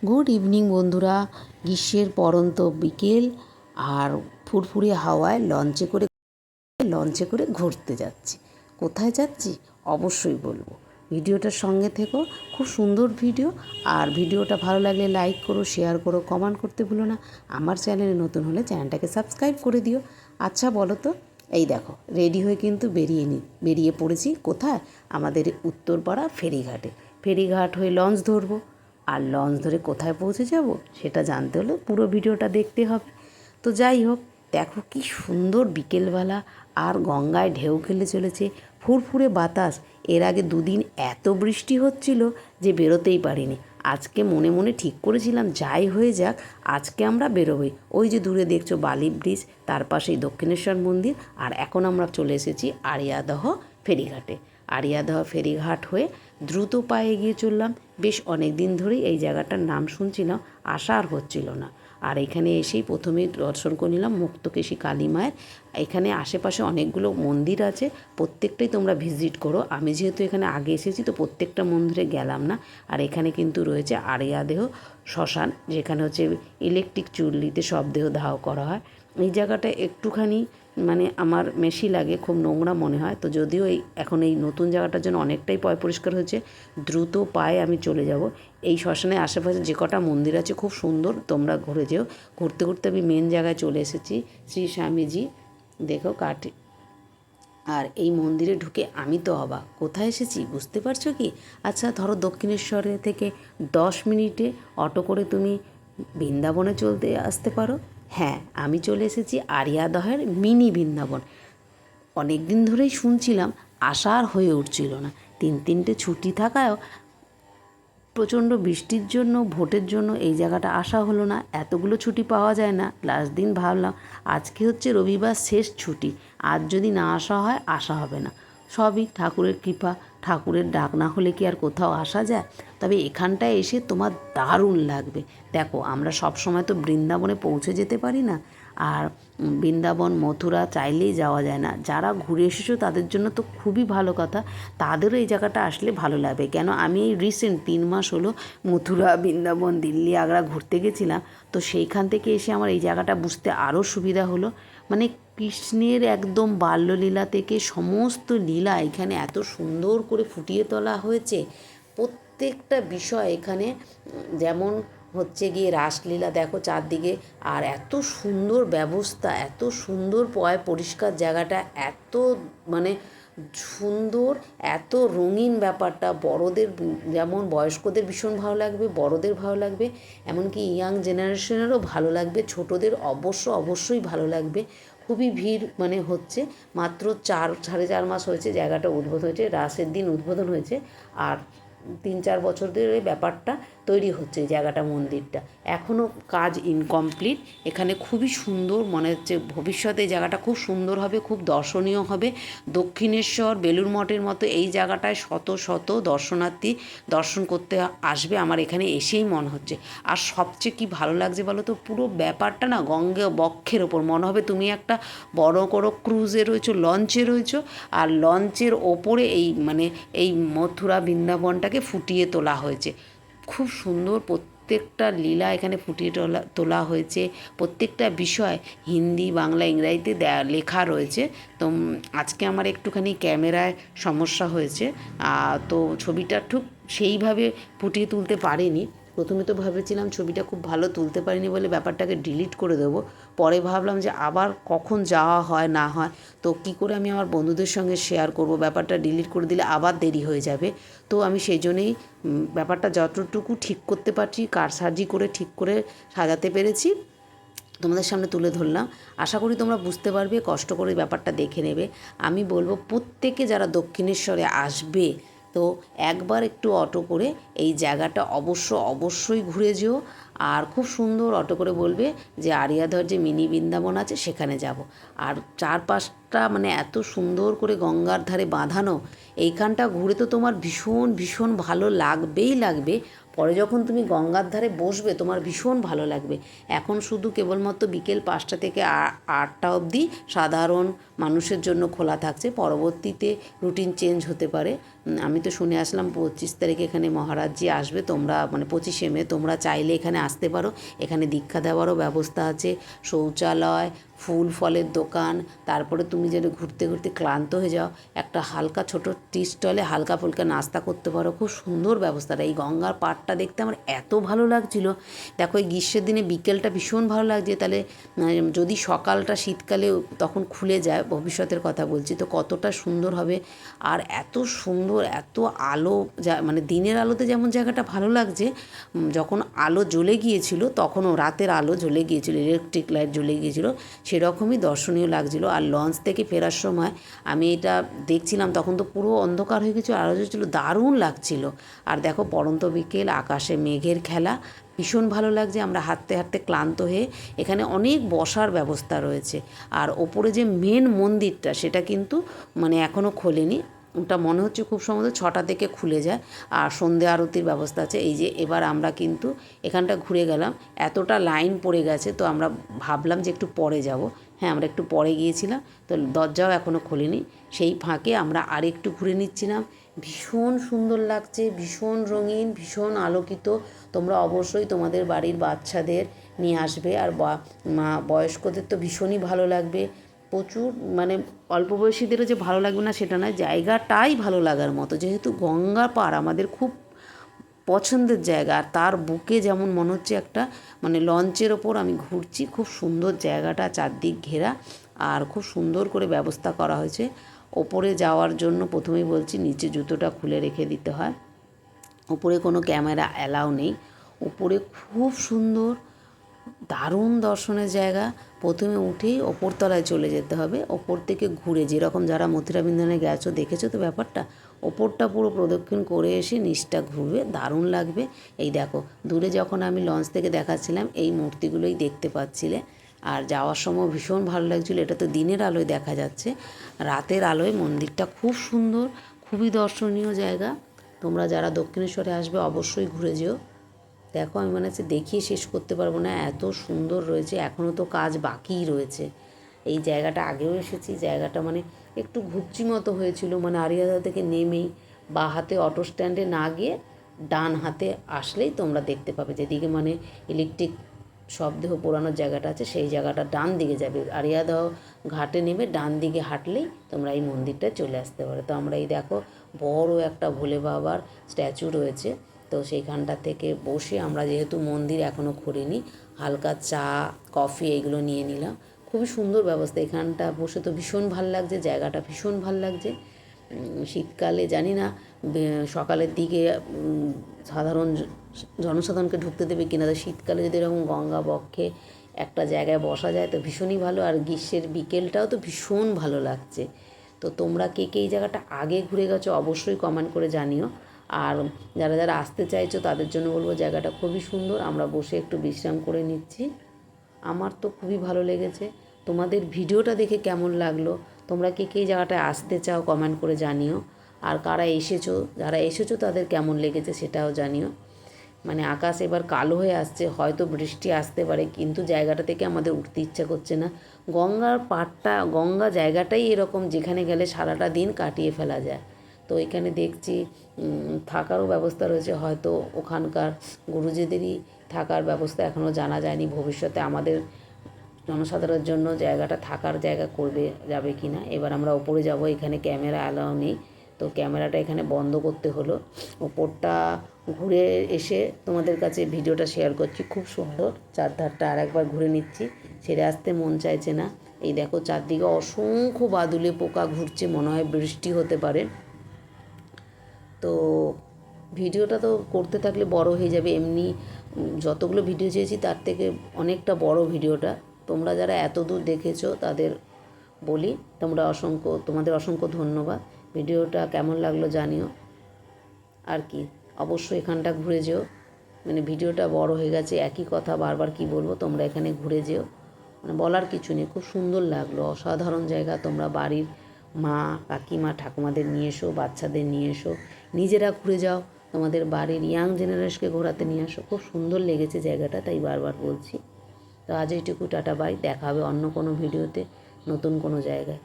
Good evening বন্ধুরা। গ্রীষ্মের পরন্ত বিকেল আর ফুরফুরে হাওয়ায় লঞ্চে করে ঘুরতে যাচ্ছি। কোথায় যাচ্ছি অবশ্যই বলবো, ভিডিওটার সঙ্গে থেকো। খুব সুন্দর ভিডিও। আর ভিডিওটা ভালো লাগলে লাইক করো, শেয়ার করো, কমেন্ট করতে ভুলো না। আমার চ্যানেলে নতুন হলে চ্যানেলটাকে সাবস্ক্রাইব করে দিও। আচ্ছা বলো তো, এই দেখো রেডি হয়ে কিন্তু বেরিয়ে পড়েছি। কোথায়? আমাদের উত্তরপাড়া ফেরিঘাটে। ফেরিঘাট হয়ে লঞ্চ ধরবো। আর লঞ্চ ধরে কোথায় পৌঁছে যাব সেটা জানতে হলে পুরো ভিডিওটা দেখতে হবে। তো যাই হোক, দেখো কি সুন্দর বিকেলবেলা, আর গঙ্গায় ঢেউ খেলে চলেছে, ফুরফুরে বাতাস। এর আগে দুদিন এত বৃষ্টি হচ্ছিল যে বেরোতেই পারিনি। আজকে মনে মনে ঠিক করেছিলাম যাই হয়ে যাক, আজকে আমরা বেরোবই। ওই যে দূরে দেখছো বালি ব্রিজ, তার পাশেই দক্ষিণেশ্বর মন্দির। আর এখন আমরা চলে এসেছি আড়িয়াদহ ফেরিঘাটে। আড়িয়াদহ ফেরিঘাট হয়ে দ্রুত পায়ে এগিয়ে চললাম। বেশ অনেক দিন ধরেই এই জায়গাটার নাম শুনছিলাম, আসা আর হচ্ছিল না। আর এখানে এসেই প্রথমেই দর্শন করে নিলাম মুক্তকেশী কালী মায়ের। এখানে আশেপাশে অনেকগুলো মন্দির আছে, প্রত্যেকটাই তোমরা ভিজিট করো। আমি যেহেতু এখানে আগে এসেছি তো প্রত্যেকটা মন্দিরে গেলাম না। আর এখানে কিন্তু রয়েছে আড়িয়াদেহ শ্মশান, যেখানে হচ্ছে ইলেকট্রিক চুল্লিতে সব দেহ দাহ করা হয়। এই জায়গাটা একটুখানি মানে আমার মেশি লাগে, খুব নোংরা মনে হয়। তো যদিও এখন এই নতুন জায়গাটার জন্য অনেকটাই পরিষ্কার হয়েছে। দ্রুত পায়ে আমি চলে যাব। এই শ্মশানের আশেপাশে যে কটা মন্দির আছে খুব সুন্দর, তোমরা ঘুরে যেও। ঘুরতে ঘুরতে আমি মেন জায়গায় চলে এসেছি, শ্রী স্বামীজি দেখো কাঠে। আর এই মন্দিরে ঢুকে আমি তো অবাক, কোথায় এসেছি বুঝতে পারছো কি? আচ্ছা ধরো দক্ষিণেশ্বরে থেকে 10 মিনিটে অটো করে তুমি বৃন্দাবনে চলতে আসতে পারো। হ্যাঁ, আমি চলে এসেছি আড়িয়াদহের মিনি বৃন্দাবন। অনেক দিন ধরেই শুনছিলাম, আশা আর হয়ে উঠছিল না। 3টে ছুটি থাকায়ও প্রচণ্ড বৃষ্টির জন্য, ভোটের জন্য এই জায়গাটা আসা হলো না। এতগুলো ছুটি পাওয়া যায় না। লাস্ট দিন ভাবলাম আজকে হচ্ছে রবিবার, শেষ ছুটি, আজ যদি না আসা হয় আসা হবে না। সবই ঠাকুরের কৃপা, ঠাকুরের ডাক না হলে কি আর কোথাও আসা যায়? তবে এখানটায় এসে তোমার দারুণ লাগবে। দেখো আমরা সব সময় তো বৃন্দাবনে পৌঁছে যেতে পারি না। আর বৃন্দাবন মথুরা চাইলেই যাওয়া যায় না। যারা ঘুরে এসেছো তাদের জন্য তো খুবই ভালো কথা, তাদেরও এই জায়গাটা আসলে ভালো লাগবে। কেন আমি এই রিসেন্ট 3 মাস হলো মথুরা, বৃন্দাবন, দিল্লি, আগ্রা ঘুরতে গেছিলাম। তো সেইখান থেকে এসে আমার এই জায়গাটা বুঝতে আরও সুবিধা হলো। মানে কৃষ্ণের একদম বাল্যলীলা থেকে সমস্ত লীলা এখানে এত সুন্দর করে ফুটিয়ে তোলা হয়েছে। প্রত্যেকটা বিষয় এখানে, যেমন হচ্ছে গিয়ে রাসলীলা দেখো চারদিকে, আর এত সুন্দর ব্যবস্থা, এত সুন্দর পরিষ্কার জায়গাটা, এত মানে সুন্দর, এত রঙিন ব্যাপারটা। বড়দের যেমন বয়স্কদের ভীষণ ভালো লাগবে, বড়দের ভালো লাগবে, এমনকি ইয়াং জেনারেশনেরও ভালো লাগবে, ছোটদের অবশ্যই ভালো লাগবে। খুবই ভিড় মানে হচ্ছে। মাত্র 4 সাড়ে 4 মাস হয়েছে জায়গাটা উদ্বোধন হয়েছে, রাসের দিন উদ্বোধন হয়েছে। আর 3-4 বছর ধরে এই ব্যাপারটা তৈরি হচ্ছে, এই জায়গাটা, মন্দিরটা এখনও কাজ ইনকমপ্লিট। এখানে খুবই সুন্দর মনে হচ্ছে, ভবিষ্যতে এই জায়গাটা খুব সুন্দর হবে, খুব দর্শনীয় হবে। দক্ষিণেশ্বর, বেলুড় মঠের মতো এই জায়গাটায় শত শত দর্শনার্থী দর্শন করতে আসবে, আমার এখানে এসেই মনে হচ্ছে। আর সবচেয়ে কি ভালো লাগছে বলো তো, পুরো ব্যাপারটা না গঙ্গা বক্ষের ওপর, মনে হবে তুমি একটা বড় ক্রুজে রয়েছো, লঞ্চে রয়েছো। আর লঞ্চের ওপরে এই মথুরা বৃন্দাবনটাকে ফুটিয়ে তোলা হয়েছে। খুব সুন্দর প্রত্যেকটা লীলা এখানে ফুটিয়ে তোলা হয়েছে। প্রত্যেকটা বিষয় হিন্দি, বাংলা, ইংরাজিতে লেখা রয়েছে। তো আজকে আমার একটুখানি ক্যামেরায় সমস্যা হয়েছে, তো ছবিটা ঠিক সেইভাবে ফুটিয়ে তুলতে পারিনি। প্রথমে তো ভেবেছিলাম ছবিটা খুব ভালো তুলতে পারিনি বলে ব্যাপারটাকে ডিলিট করে দেবো। পরে ভাবলাম যে আবার কখন যাওয়া হয় না হয়, তো কী করে আমি আমার বন্ধুদের সঙ্গে শেয়ার করব, ব্যাপারটা ডিলিট করে দিলে আবার দেরি হয়ে যাবে। তো আমি সেই জন্যেই ব্যাপারটা যতটুকু ঠিক করতে পারছি কারসাজি করে ঠিক করে সাজাতে পেরেছি, তোমাদের সামনে তুলে ধরলাম। আশা করি তোমরা বুঝতে পারবে, কষ্ট করে ব্যাপারটা দেখে নেবে। আমি বলবো প্রত্যেকে যারা দক্ষিণেশ্বরে আসবে, তো একবার একটু অটো করে এই জায়গাটা অবশ্যই ঘুরে যেও। আর খুব সুন্দর অটো করে বলবে যে আড়িয়াদহ যে মিনি বৃন্দাবন আছে সেখানে যাব। আর চারপাশটা মানে এত সুন্দর করে গঙ্গার ধারে বাঁধানো, এইখানটা ঘুরে তো তোমার ভীষণ ভালো লাগবে। পরে যখন তুমি গঙ্গার ধারে বসবে তোমার ভীষণ ভালো লাগবে। এখন শুধু কেবলমাত্র বিকেল 5টা থেকে 8টা অবধি সাধারণ মানুষের জন্য খোলা থাকছে, পরবর্তীতে রুটিন চেঞ্জ হতে পারে। আমি তো শুনে আসলাম 25 তারিখে এখানে মহারাজজি আসবে, তোমরা মানে 25শে মে তোমরা চাইলে এখানে আসতে পারো। এখানে দীক্ষা দেওয়ারও ব্যবস্থা আছে, শৌচালয়, ফুল ফলের দোকান। তারপরে তুমি যেন ঘুরতে ঘুরতে ক্লান্ত হয়ে যাও, একটা হালকা ছোটো টি স্টলে হালকা ফুলকা নাস্তা করতে পারো। খুব সুন্দর ব্যবস্থাটা। এই গঙ্গার পাড়টা দেখতে আমার এত ভালো লাগছিল। দেখো এই গ্রীষ্মের দিনে বিকেলটা ভীষণ ভালো লাগছে, তাহলে যদি সকালটা শীতকালে তখন খুলে যায়, ভবিষ্যতের কথা বলছি, তো কতটা সুন্দর হবে। আর এত সুন্দর, এত আলো, যা মানে দিনের আলোতে যেমন জায়গাটা ভালো লাগছে, যখন আলো জ্বলে গিয়েছিল তখনও রাতের আলো জ্বলে গিয়েছিল, ইলেকট্রিক লাইট জ্বলে গিয়েছিল, সেরকমই দর্শনীয় লাগছিল। আর লঞ্চ থেকে ফেরার সময় আমি এটা দেখছিলাম, তখন তো পুরো অন্ধকার হয়ে গেছিলো, আলো জ্বলছিল, দারুণ লাগছিল। আর দেখো পড়ন্ত বিকেল, আকাশে মেঘের খেলা, ভীষণ ভালো লাগছে। আমরা হাঁটতে হাঁটতে ক্লান্ত হয়ে, এখানে অনেক বসার ব্যবস্থা রয়েছে। আর ওপরে যে মেন মন্দিরটা সেটা কিন্তু মানে এখনও খোলেনি, ওটা মনে হচ্ছে খুব সম্ভবত 6টা থেকে খুলে যায়। আর সন্ধে আরতির ব্যবস্থা আছে। এই যে এবার আমরা কিন্তু এখানটা ঘুরে গেলাম, এতটা লাইন পড়ে গেছে, তো আমরা ভাবলাম যে একটু পরে যাব। হ্যাঁ, আমরা একটু পরে গিয়েছিলাম, তো দরজাও এখনও খোলেনি। সেই ফাঁকে আমরা আরেকটু ঘুরে নিচ্ছিলাম। ভীষণ সুন্দর লাগছে, ভীষণ রঙিন, ভীষণ আলোকিত। তোমরা অবশ্যই তোমাদের বাড়ির বাচ্চাদের নিয়ে আসবে। আর বয়স্কদের তো ভীষণই ভালো লাগবে। প্রচুর মানে অল্প বয়সীদেরও যে ভালো লাগবে না সেটা নয়, জায়গাটাই ভালো লাগার মতো। যেহেতু গঙ্গা পাড় আমাদের খুব পছন্দের জায়গা, আর তার বুকে যেমন মনে হচ্ছে একটা মানে লঞ্চের ওপর আমি ঘুরছি। খুব সুন্দর জায়গাটা, চারদিক ঘেরা, আর খুব সুন্দর করে ব্যবস্থা করা হয়েছে। ওপরে যাওয়ার জন্য প্রথমেই বলছি নিচে জুতোটা খুলে রেখে দিতে হয়। ওপরে কোনো ক্যামেরা অ্যালাউ নেই। উপরে খুব সুন্দর, দারুণ দর্শনের জায়গা। প্রথমে উঠেই ওপরতলায় চলে যেতে হবে, ওপর থেকে ঘুরে, যেরকম যারা মথুরা বৃন্দাবনে গেছো দেখেছো তো ব্যাপারটা, ওপরটা পুরো প্রদক্ষিণ করে এসে নিচটা ঘুরবে, দারুণ লাগবে। এই দেখো দূরে যখন আমি লঞ্চ থেকে দেখাচ্ছিলাম এই মূর্তিগুলোই দেখতে পাচ্ছিলে। আর যাওয়ার সময় ভীষণ ভালো লাগছিলো। এটা তো দিনের আলোয় দেখা যাচ্ছে, রাতের আলোয় মন্দিরটা খুব সুন্দর, খুবই দর্শনীয় জায়গা। তোমরা যারা দক্ষিণেশ্বরে আসবে অবশ্যই ঘুরে যেও। দেখো আমি মনে হচ্ছে দেখিয়ে শেষ করতে পারবো না, এত সুন্দর রয়েছে। এখনও তো কাজ বাকিই রয়েছে। এই জায়গাটা আগেও এসেছি, জায়গাটা মানে একটু ঘুপচি মতো হয়েছিল, মানে আরিয়াদা থেকে নেমেই বা হাতে অটো স্ট্যান্ডে না গিয়ে ডান হাতে আসলেই তোমরা দেখতে পাবে, যেদিকে মানে ইলেকট্রিক শবদেহ পোড়ানোর জায়গাটা আছে সেই জায়গাটা ডান দিকে যাবে। আরিয়াদহ ঘাটে নেমে ডান দিকে হাঁটলেই তোমরা এই মন্দিরটায় চলে আসতে পারো। তো আমরা এই দেখো বড় একটা ভোলে বাবার স্ট্যাচু রয়েছে, তো সেইখানটা থেকে বসে আমরা, যেহেতু মন্দির এখনও খোলেনি, হালকা চা কফি এইগুলো নিয়ে নিলাম। খুবই সুন্দর ব্যবস্থা, এখানটা বসে তো ভীষণ ভাল লাগছে, জায়গাটা ভীষণ ভাল লাগছে। শীতকালে জানি না সকালের দিকে সাধারণ জনসাধারণকে ঢুকতে দেবে কিনা, তো শীতকালে যদি এরকম গঙ্গা বক্ষে একটা জায়গায় বসা যায় তো ভীষণই ভালো। আর গ্রীষ্মের বিকেলটাও তো ভীষণ ভালো লাগছে। তো তোমরা কে কে এই জায়গাটা আগে ঘুরে গেছো অবশ্যই কমেন্ট করে জানিও। আর যারা যারা আসতে চাইছো তাদের জন্য বলবো জায়গাটা খুবই সুন্দর। আমরা বসে একটু বিশ্রাম করে নিচ্ছি। আমার তো খুবই ভালো লেগেছে। তোমাদের ভিডিওটা দেখে কেমন লাগলো, তোমরা কে কে এই জায়গাটায় আসতে চাও কমেন্ট করে জানিও। আর কারা এসেছো, যারা এসেছো তাদের কেমন লেগেছে সেটাও জানিও। মানে আকাশ এবার কালো হয়ে আসছে, হয়তো বৃষ্টি আসতে পারে, কিন্তু জায়গাটা থেকে আমাদের উঠতে ইচ্ছা করছে না। গঙ্গার পাড়টা, গঙ্গা জায়গাটাই এরকম, যেখানে গেলে সারাটা দিন কাটিয়ে ফেলা যায়। তো এখানে দেখছি থাকারও ব্যবস্থা রয়েছে, হয়তো ওখানকার গুরুজিদেরই থাকার ব্যবস্থা এখনও জানা যায়নি। ভবিষ্যতে আমাদের জনসাধারণের জন্য জায়গাটা থাকার জায়গা করবে যাবে কি না। এবার আমরা ওপরে যাব, এখানে ক্যামেরা অ্যালাউ নেই, তো ক্যামেরাটা এখানে বন্ধ করতে হলো। ওপরটা ঘুরে এসে তোমাদের কাছে ভিডিওটা শেয়ার করছি। খুব সুন্দর, চারধারটা আর একবার ঘুরে নিচ্ছি, ছেড়ে আসতে মন চাইছে না। এই দেখো চারদিকে অসংখ্য বাদুলে পোকা ঘুরছে, মনে হয় বৃষ্টি হতে পারে। তো ভিডিওটা তো করতে থাকলে বড় হয়ে যাবে, এমনি যতগুলো ভিডিও চেয়েছি তার থেকে অনেকটা বড় ভিডিওটা। তোমরা যারা এত দূর দেখেছো তাদের বলি তোমাদের অসংখ্য ধন্যবাদ। ভিডিওটা কেমন লাগলো জানিও। আর কি, অবশ্যই এখানটা ঘুরে যেও। মানে ভিডিওটা বড় হয়ে গেছে, একই কথা বারবার কি বলবো, তোমরা এখানে ঘুরে যেও। মানে বলার কিছু নেই, খুব সুন্দর লাগলো, অসাধারণ জায়গা। তোমরা বাড়ির মা কাকিমা ঠাকুমাদের নিয়ে এসো, বাচ্চাদের নিয়ে এসো, নিজেরা ঘুরে যাও, তোমাদের বাড়ির ইয়াং জেনারেশনকে ঘোরাতে নিয়ে আসো। খুব সুন্দর লেগেছে জায়গাটা, তাই বারবার বলছি। তো আজ এইটুকু, টাটা বাই, দেখা হবে অন্য কোনো ভিডিওতে নতুন কোনো জায়গায়।